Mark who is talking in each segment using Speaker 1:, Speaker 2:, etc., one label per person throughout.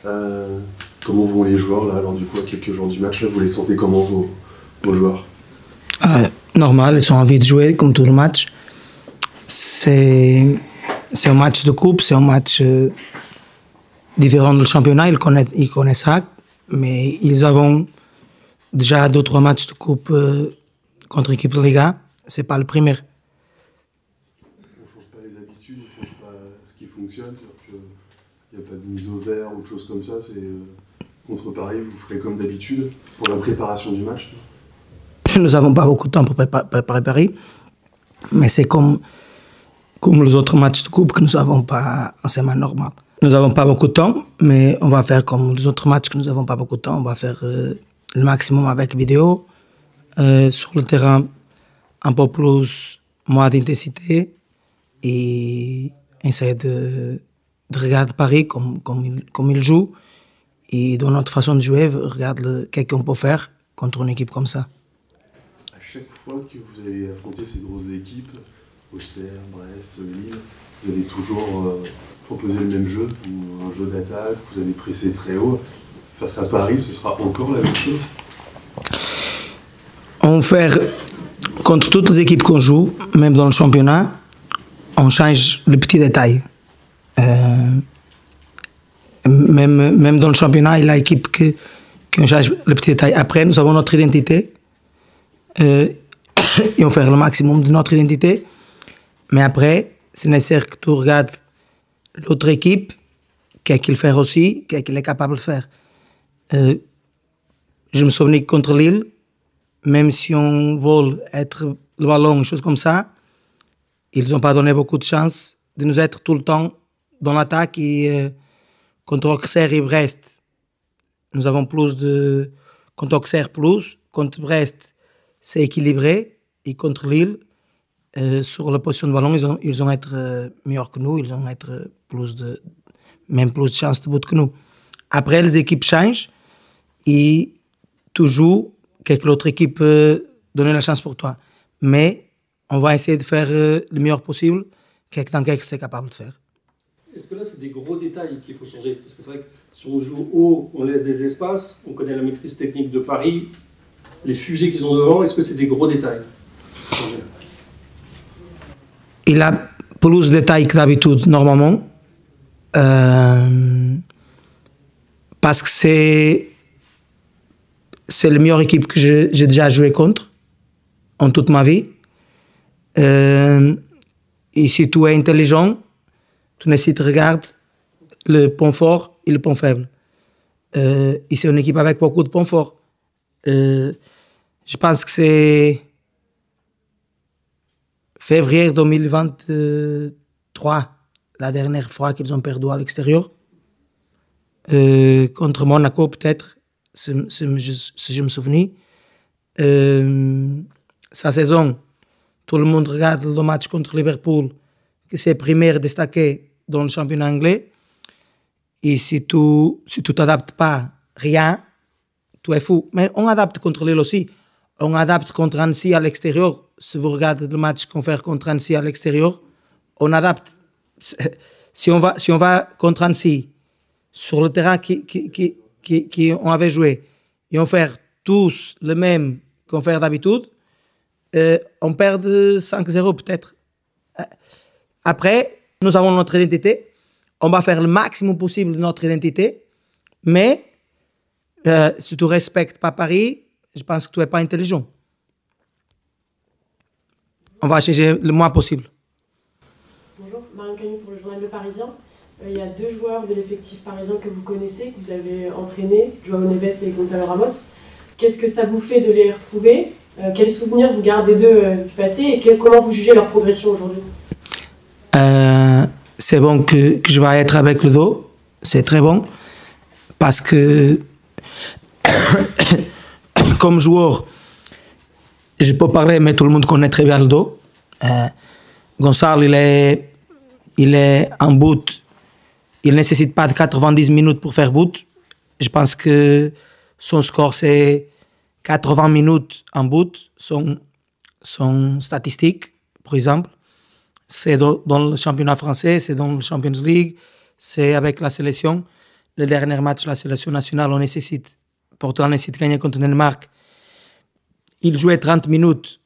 Speaker 1: Euh, Comment vont les joueurs là, alors du coup, à quelques jours du match, là, vous les sentez comment vos joueurs?
Speaker 2: Normal, ils sont envie de jouer comme tout le match. C'est un match de coupe, c'est un match différent du championnat, ils connaissent ça, mais ils ont déjà d'autres matchs de coupe contre l'équipe de Liga, c'est pas le premier.
Speaker 1: On change pas les habitudes, on change pas ce qui fonctionne, c'est-à-dire qu'il n'y a pas de mise au vert ou de choses comme ça, c'est contre Paris, vous ferez comme d'habitude pour la préparation du match.
Speaker 2: Nous n'avons pas beaucoup de temps pour préparer Paris, mais c'est comme les autres matchs de coupe que nous n'avons pas en semaine normale. Nous n'avons pas beaucoup de temps, mais on va faire comme les autres matchs que nous n'avons pas beaucoup de temps. On va faire le maximum avec vidéo. Sur le terrain, un peu plus, moins d'intensité. Et essayer de regarder Paris comme il joue. Et dans notre façon de jouer, regarde ce qu'on peut faire contre une équipe comme ça.
Speaker 1: À chaque fois que vous allez affronter ces grosses équipes, Auxerre, Brest, Lille, vous allez toujours proposer le même jeu, un jeu d'attaque, vous allez presser très haut. Face à Paris, ce sera encore la même chose?
Speaker 2: On fait, contre toutes les équipes qu'on joue, même dans le championnat, on change le petit détail. Même dans le championnat, il y a l'équipe qui change le petit détail. Après, nous avons notre identité. Et on fait le maximum de notre identité. Mais après, c'est nécessaire que tu regardes l'autre équipe, qu'est-ce qu'il fait aussi, qu'est-ce qu'il est capable de faire. Je me souviens que contre Lille, même si on vole être le ballon, choses comme ça, ils n'ont pas donné beaucoup de chance de nous être tout le temps dans l'attaque. Et contre Auxerre et Brest, nous avons plus de... Contre Auxerre, plus. Contre Brest, c'est équilibré. Et contre Lille, sur la position de ballon, ils ont être meilleurs que nous. Ils ont être même plus de chances de but que nous. Après, les équipes changent et tu joues que l'autre équipe peut donner la chance pour toi. Mais on va essayer de faire le meilleur possible dans ce que c'est capable de faire.
Speaker 3: Est-ce que là, c'est des gros détails qu'il faut changer? Parce que c'est vrai que si on joue haut, on laisse des espaces, on connaît la maîtrise technique de Paris, les fusées qu'ils ont devant, est-ce que c'est des gros détails à changer?
Speaker 2: Il a plus de détails que d'habitude, normalement. Parce que c'est la meilleure équipe que j'ai déjà joué contre en toute ma vie. Et si tu es intelligent, tu nécessites de regarder le point fort et le point faible. Et c'est une équipe avec beaucoup de points forts. Je pense que c'est février 2023, la dernière fois qu'ils ont perdu à l'extérieur. Contre Monaco, peut-être, si je me souviens. Sa saison, tout le monde regarde le match contre Liverpool, que c'est le premier destaqué dans le championnat anglais. Et si tu t'adaptes pas rien, tu es fou. Mais on adapte contre Lille aussi. On adapte contre Annecy à l'extérieur. Si vous regardez le match qu'on fait contre Annecy à l'extérieur, on adapte. Si on va contre Annecy, sur le terrain qu'on avait joué, et on fait tous le même qu'on fait d'habitude, on perd 5-0 peut-être. Après, nous avons notre identité. On va faire le maximum possible de notre identité. Mais si tu ne respectes pas Paris, je pense que tu n'es pas intelligent. On va changer le moins possible.
Speaker 4: Bonjour, Marion Cagnou pour le journal Le Parisien. Il y a deux joueurs de l'effectif parisien que vous connaissez, que vous avez entraînés, Joao Neves et Gonzalo Ramos. Qu'est-ce que ça vous fait de les retrouver? Quels souvenirs vous gardez d'eux du passé et comment vous jugez leur progression aujourd'hui?
Speaker 2: C'est bon que je vais être avec le dos. C'est très bon. Parce que, comme joueur, je peux parler, mais tout le monde connaît très bien le dos. Gonzalo, il est en bout. Il ne nécessite pas de 90 minutes pour faire bout. Je pense que son score, c'est 80 minutes en bout. Son statistique, par exemple, c'est dans le championnat français, c'est dans la Champions League, c'est avec la sélection. le dernier match, la sélection nationale, Portugal nécessite de gagner contre le Danemark. Il jouait 30 minutes.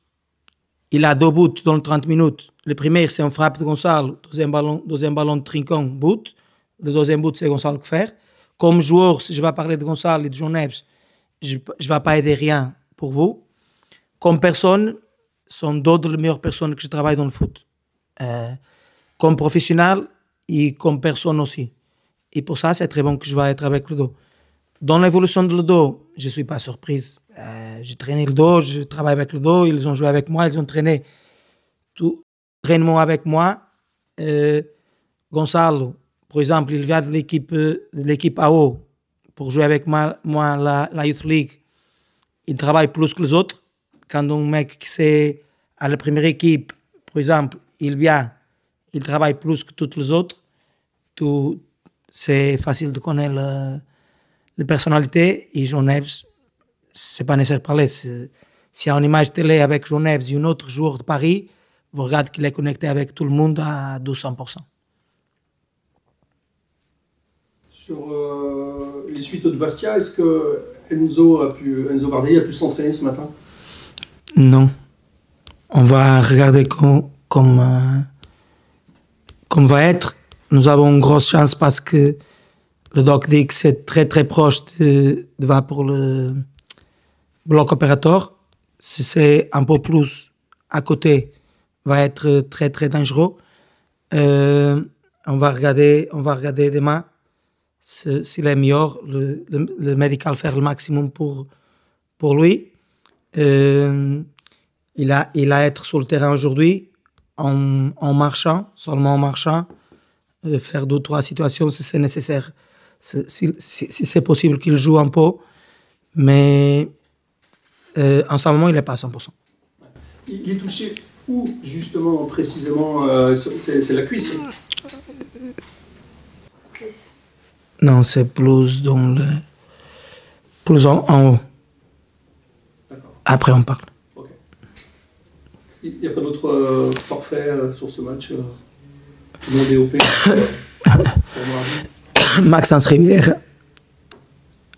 Speaker 2: Il a 2 buts dans les 30 minutes. Le premier, c'est un frappe de Gonçalo. Deuxième ballon de Trincão, but. Le deuxième but, c'est Gonçalo qui fait. Comme joueur, si je vais parler de Gonçalo et de João Neves, je ne vais pas aider rien pour vous. Comme personne, sont deux des meilleures personnes que je travaille dans le foot. Comme professionnel et comme personne aussi. Et pour ça, c'est très bon que je vais être avec le dos. Dans l'évolution de le dos, je ne suis pas surprise. J'ai traîné le dos, je travaille avec le dos, ils ont joué avec moi, ils ont traîné tout l'entraînement avec moi. Gonçalo, par exemple, il vient de l'équipe AO pour jouer avec moi la Youth League. Il travaille plus que les autres. Quand un mec qui est à la première équipe, par exemple, il vient, il travaille plus que tous les autres. C'est facile de connaître la personnalité. Et João Neves, c'est pas nécessaire de parler. S'il y a une image télé avec João Neves et un autre joueur de Paris, vous regardez qu'il est connecté avec tout le monde à 200%.
Speaker 3: Sur les suites de Bastia, est-ce que Enzo Bardelli a pu s'entraîner ce matin?
Speaker 2: Non. On va regarder comme va être. Nous avons une grosse chance parce que le doc dit que c'est très très proche de va pour le bloc opérateur. Si c'est un peu plus à côté, va être très très dangereux. On va regarder demain s'il est meilleur. Le médical faire le maximum pour lui. Il a être sur le terrain aujourd'hui en marchant, seulement en marchant, faire 2 ou 3 situations si c'est nécessaire, si c'est possible qu'il joue un peu, mais en ce moment il n'est pas à 100%.
Speaker 3: Il est touché où justement précisément? C'est la cuisse?
Speaker 2: Non, c'est plus plus en haut. Après, on parle.
Speaker 3: Okay. Il n'y a pas d'autres forfaits sur ce match non DOP
Speaker 2: Maxence Rivière,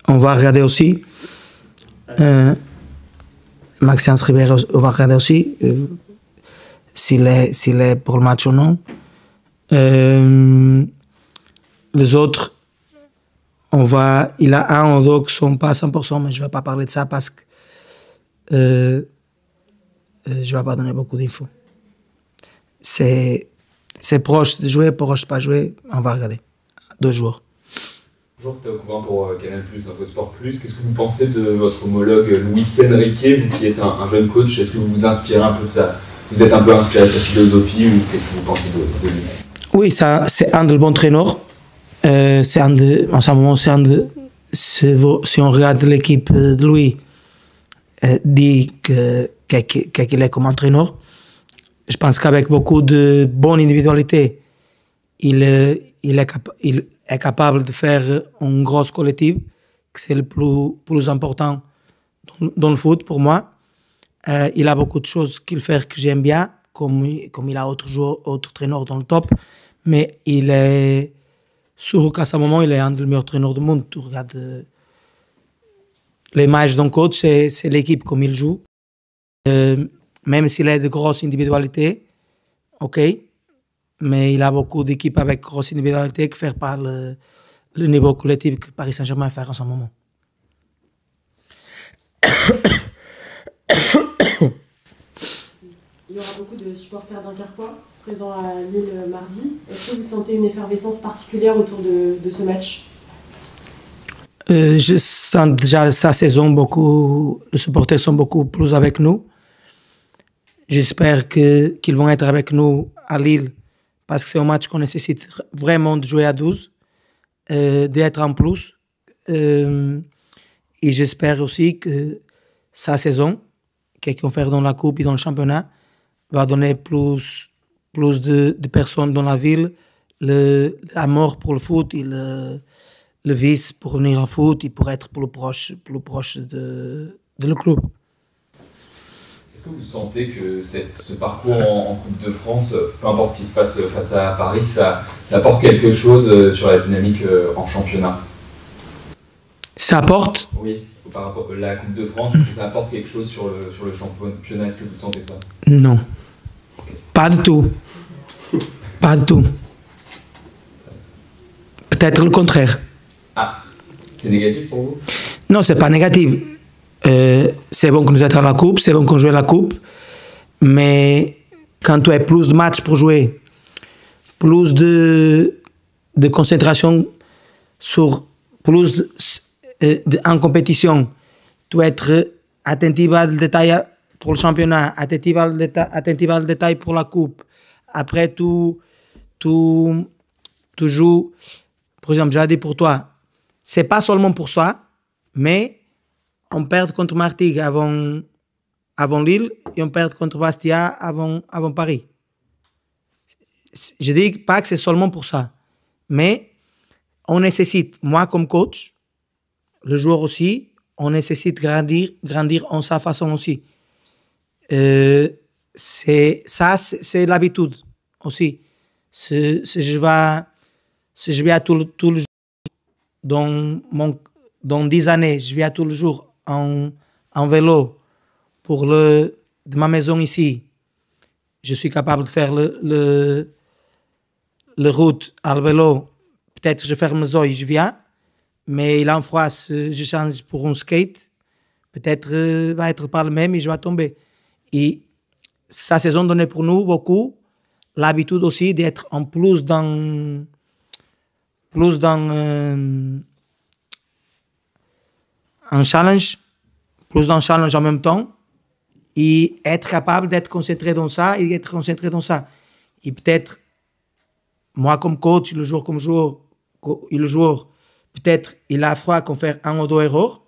Speaker 2: on va regarder aussi. Maxence Rivière, on va regarder aussi s'il est pour le match ou non. Les autres, il a un ou deux qui ne sont pas à 100%, mais je ne vais pas parler de ça parce que je ne vais pas donner beaucoup d'infos. C'est proche de jouer, proche de pas jouer, on va regarder. 2 joueurs.
Speaker 5: Bonjour, Théo Couvin pour Canal+, Infosport+. Qu'est-ce que vous pensez de votre homologue Luis Enrique, vous qui êtes un jeune coach? Est-ce que vous vous inspirez un peu de ça? Vous êtes un peu inspiré de sa philosophie ou qu'est-ce que vous pensez de lui? Oui,
Speaker 2: c'est un des bons entraîneurs. En ce moment, si on regarde l'équipe de lui, dit qu'il est comme entraîneur. Je pense qu'avec beaucoup de bonne individualité, il est capable de faire une grosse collective, que c'est le plus important dans le foot pour moi. Il a beaucoup de choses qu'il fait que j'aime bien, comme il a autre entraîneur dans le top, mais il est sûr qu'à ce moment, il est un des meilleurs entraîneurs du monde. Tu regardes l'image d'un coach, c'est l'équipe comme il joue. Même s'il a de grosses individualités, ok, mais il a beaucoup d'équipes avec grosses individualités qui font pas le niveau collectif que Paris Saint-Germain fait en ce moment.
Speaker 4: Il y aura beaucoup de supporters dunkerquois présents à Lille mardi. Est-ce que vous sentez une effervescence particulière autour de ce match?
Speaker 2: Je sens déjà cette saison, les supporters sont beaucoup plus avec nous. J'espère qu'ils vont être avec nous à Lille parce que c'est un match qu'on nécessite vraiment de jouer à 12, d'être en plus. Et j'espère aussi que sa saison, qu'on fait dans la coupe et dans le championnat, va donner plus de personnes dans la ville l'amour pour le foot et le vice pour venir en foot et pour être plus proche de le club.
Speaker 5: Est-ce que vous sentez que ce parcours en Coupe de France, peu importe ce qui se passe face à Paris, ça apporte quelque chose sur la dynamique en championnat?
Speaker 2: Ça apporte?
Speaker 5: Oui, par rapport à la Coupe de France, est-ce que ça apporte quelque chose sur le championnat? Est-ce que vous sentez ça?
Speaker 2: Non. Pas du tout. Pas du tout. Peut-être le contraire.
Speaker 5: Ah, c'est négatif pour vous?
Speaker 2: Non, c'est pas négatif. C'est bon que nous sommes à la Coupe, c'est bon qu'on joue à la Coupe, mais quand tu as plus de matchs pour jouer, plus de concentration sur plus en compétition, tu dois être attentif au détail pour le championnat, attentif au détail pour la Coupe. Après, tu joues, par exemple, j'ai dit pour toi, c'est pas seulement pour ça, mais on perd contre Martigues avant Lille et on perd contre Bastia avant Paris. Je dis pas que c'est seulement pour ça, mais on nécessite, moi comme coach, le joueur aussi, on nécessite grandir en sa façon aussi. C'est l'habitude aussi. Si je vais à tout le jour, dans 10 années, je vais à tout le jour en vélo de ma maison ici, je suis capable de faire le route à vélo. Peut-être je ferme mes yeux et je viens, mais il en froid, je change pour un skate, peut-être va être pas le même et je vais tomber. Et sa saison donnait pour nous beaucoup l'habitude aussi d'être en plus dans un challenge, plus d'un challenge en même temps, et être capable d'être concentré dans ça et d'être concentré dans ça. Et peut-être, moi comme coach, le joueur comme joueur, peut-être il a froid qu'on fait un ou deux erreurs.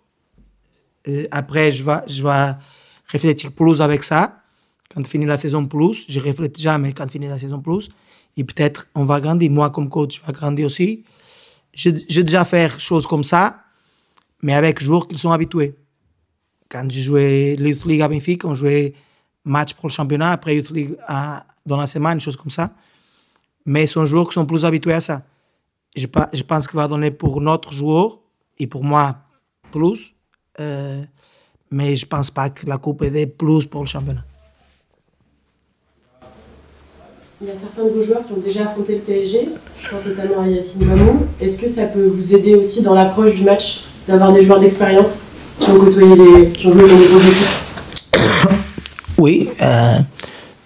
Speaker 2: Après, je vais réfléchir plus avec ça. Quand finit la saison plus, je réfléchis jamais quand finit la saison plus. Et peut-être on va grandir. Moi comme coach, je vais grandir aussi. J'ai déjà fait des choses comme ça, mais avec des joueurs qui sont habitués. Quand je jouais Youth League à Benfica, on jouait match pour le championnat, après Youth League dans la semaine, des choses comme ça. Mais ce sont des joueurs qui sont plus habitués à ça. Je pense qu'il va donner pour notre joueur et pour moi plus. Mais je ne pense pas que la Coupe aide plus pour le championnat.
Speaker 4: Il y a certains de vos joueurs qui ont déjà affronté le PSG, je pense notamment à Yacine Mamou. Est-ce que ça peut vous aider aussi dans l'approche du match d'avoir des joueurs d'expérience qui ont côtoyé qui ont joué dans des grosses équipes?
Speaker 2: Oui,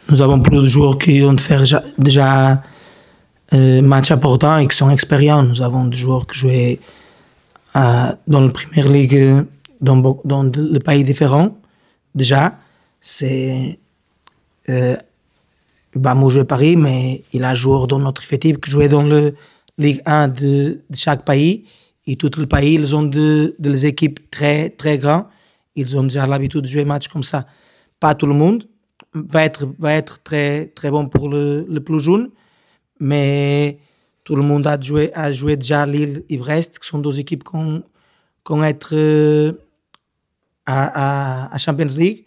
Speaker 2: nous avons plus de joueurs qui ont fait déjà matchs importants et qui sont expérients. Nous avons des joueurs qui jouaient dans la Première Ligue dans des pays différents. Déjà, c'est Bamou jouait à Paris, mais il a joué dans notre effectif qui jouait dans la Ligue 1 de chaque pays. Et tout le pays, ils ont des équipes très, très grandes. Ils ont déjà l'habitude de jouer des matchs comme ça. Pas tout le monde va être très, très bon pour le plus jeune, mais tout le monde a joué déjà Lille et Brest, qui sont deux équipes qui ont été à Champions League.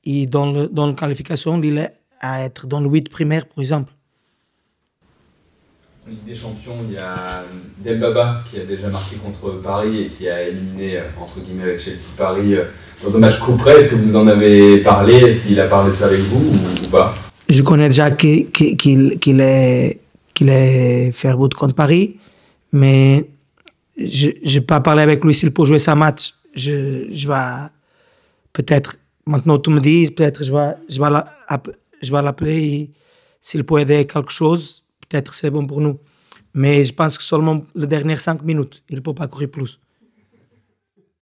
Speaker 2: Et dans la qualification, Lille à être dans le 8 primaire, par exemple.
Speaker 5: En Ligue des Champions, il y a Dembaba qui a déjà marqué contre Paris et qui a éliminé, entre guillemets, avec Chelsea Paris dans un match coup près. Est-ce que vous en avez parlé? Est-ce qu'il a parlé de ça avec vous ou pas?
Speaker 2: Je connais déjà qu'il est fait but contre Paris, mais je n'ai pas parlé avec lui s'il peut jouer sa match. Je vais peut-être, maintenant tu me dis, peut-être je vais l'appeler et s'il peut aider quelque chose, peut-être c'est bon pour nous. Mais je pense que seulement les dernières 5 minutes, il ne peut pas courir plus.